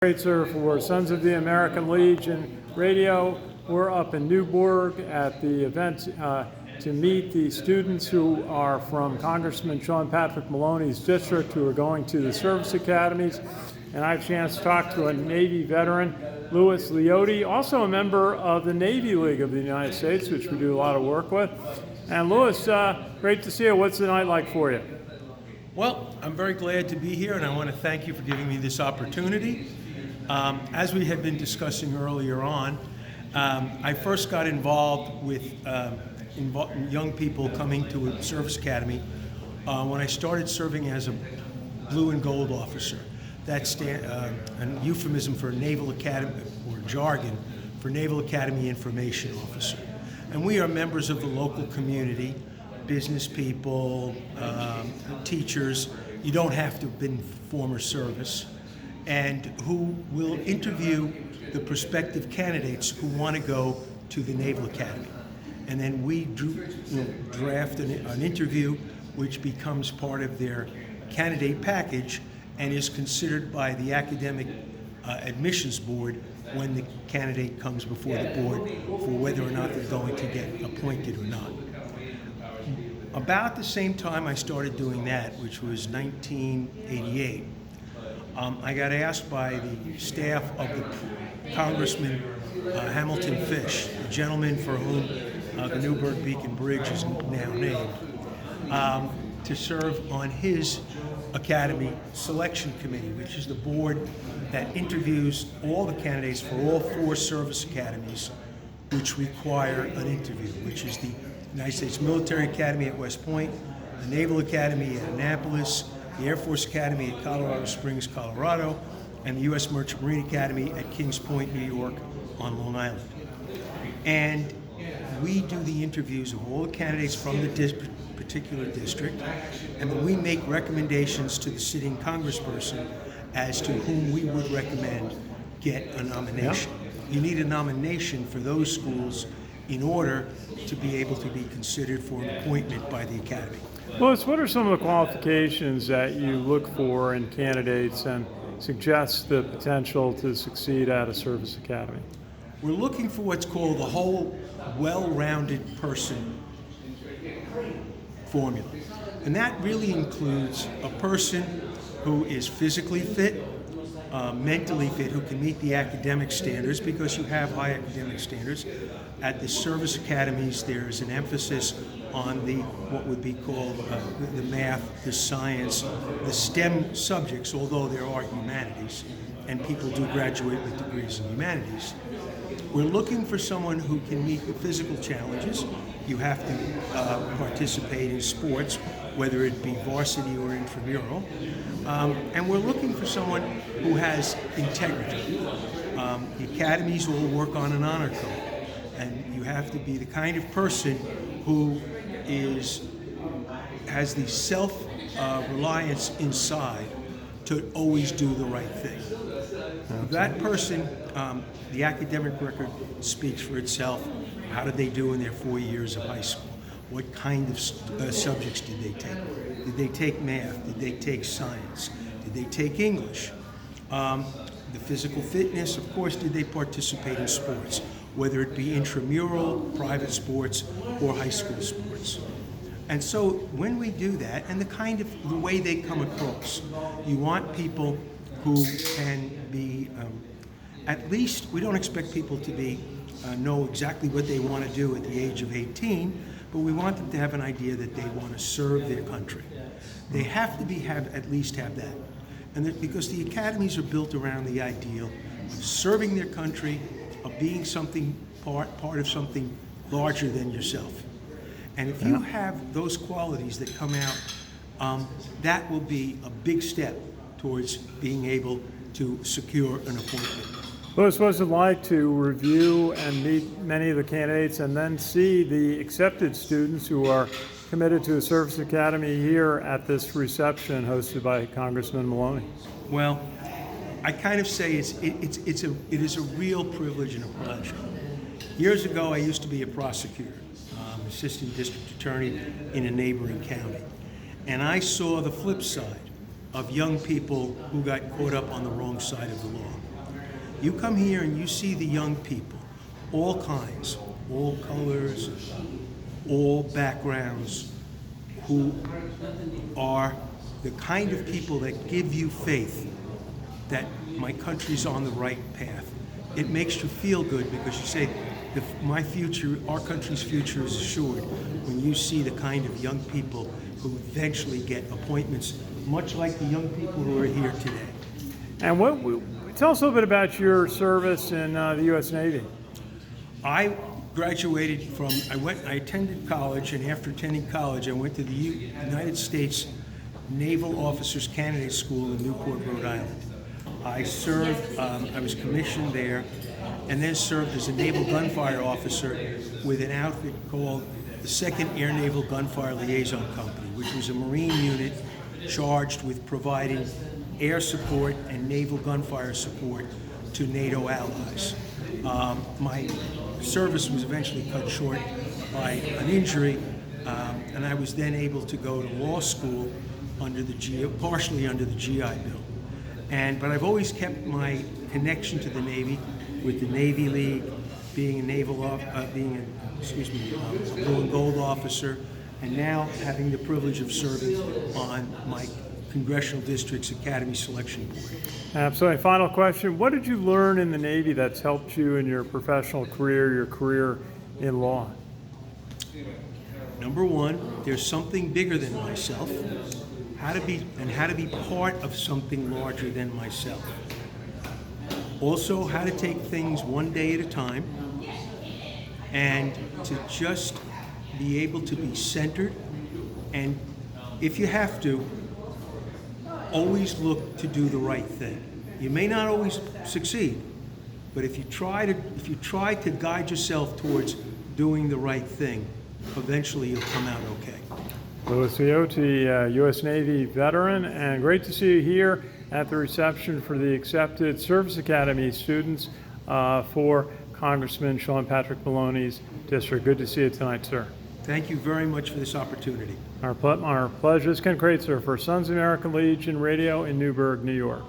Kraetzer for Sons of the American Legion Radio. We're up in Newburgh at the event to meet the students who are from Congressman Sean Patrick Maloney's district who are going to the service academies. And I have a chance to talk to a Navy veteran, Louis Liotti, also a member of the Navy League of the United States, which we do a lot of work with. And Louis, great to see you. What's the night like for you? Well, I'm very glad to be here, and I want to thank you for giving me this opportunity. As we had been discussing earlier on, I first got involved with young people coming to a service academy when I started serving as a blue and gold officer. That's a euphemism for Naval Academy, or jargon, for Naval Academy Information Officer. And we are members of the local community, business people, teachers. You don't have to have been former service, and who will interview the prospective candidates who want to go to the Naval Academy. And then we draft an interview which becomes part of their candidate package and is considered by the academic admissions board when the candidate comes before the board for whether or not they're going to get appointed or not. About the same time I started doing that, which was 1988, I got asked by the staff of the Congressman Hamilton Fish, the gentleman for whom the Newburgh Beacon Bridge is now named, to serve on his Academy Selection Committee, which is the board that interviews all the candidates for all 4 service academies which require an interview, which is the United States Military Academy at West Point, the Naval Academy at Annapolis, the Air Force Academy at Colorado Springs, Colorado, and the U.S. Merchant Marine Academy at Kings Point, New York, on Long Island. And we do the interviews of all the candidates from the particular district, and then we make recommendations to the sitting congressperson as to whom we would recommend get a nomination. Yeah. You need a nomination for those schools in order to be able to be considered for an appointment by the Academy. Louis, what are some of the qualifications that you look for in candidates and suggest the potential to succeed at a service academy? We're looking for what's called the whole well-rounded person formula. And that really includes a person who is physically fit, mentally fit, who can meet the academic standards, because you have high academic standards. At the service academies, there's an emphasis on the what would be called the math, the science, the STEM subjects, although there are humanities, and people do graduate with degrees in humanities. We're looking for someone who can meet the physical challenges. You have to participate in sports, whether it be varsity or intramural. And we're looking for someone who has integrity. The academies will work on an honor code, and you have to be the kind of person who has the self-reliance inside to always do the right thing. That person, the academic record speaks for itself. How did they do in their 4 years of high school? What kind of subjects did they take? Did they take math? Did they take science? Did they take English? The physical fitness, of course, did they participate in sports, whether it be intramural, private sports, or high school sports. And so when we do that, and the way they come across, you want people who can be, at least, we don't expect people to know exactly what they want to do at the age of 18, but we want them to have an idea that they want to serve their country. They have to at least have that. And because the academies are built around the ideal of serving their country, of being part of something larger than yourself. And if you have those qualities that come out, that will be a big step towards being able to secure an appointment. Louis, what is it like to review and meet many of the candidates and then see the accepted students who are committed to a service academy here at this reception hosted by Congressman Maloney? Well, I kind of say it is a real privilege and a pleasure. Years ago, I used to be a prosecutor, assistant district attorney in a neighboring county, and I saw the flip side of young people who got caught up on the wrong side of the law. You come here and you see the young people, all kinds, all colors, all backgrounds, who are the kind of people that give you faith that my country's on the right path. It makes you feel good because you say, my future, our country's future is assured when you see the kind of young people who eventually get appointments, much like the young people who are here today. And tell us a little bit about your service in the U.S. Navy. I graduated from, I attended college, and after attending college, I went to the United States Naval Officers Candidate School in Newport, Rhode Island. I served, I was commissioned there, and then served as a naval gunfire officer with an outfit called the 2nd Air Naval Gunfire Liaison Company, which was a Marine unit charged with providing air support and naval gunfire support to NATO allies. My service was eventually cut short by an injury, and I was then able to go to law school partially under the GI Bill. But I've always kept my connection to the Navy with the Navy League, being a blue and gold officer, and now having the privilege of serving on my Congressional District's Academy Selection Board. Absolutely. Final question. What did you learn in the Navy that's helped you in your professional career, your career in law? Number one, there's something bigger than myself. How to be part of something larger than myself. Also, how to take things one day at a time, and to just be able to be centered, and if you have to, always look to do the right thing. You may not always succeed, but if you try to guide yourself towards doing the right thing, eventually you'll come out okay. Louis Liotti, U.S. Navy veteran, and great to see you here at the reception for the accepted Service Academy students for Congressman Sean Patrick Maloney's district. Good to see you tonight, sir. Thank you very much for this opportunity. Our pleasure. This is Ken Kraetzer for Sons of the American Legion Radio in Newburgh, New York.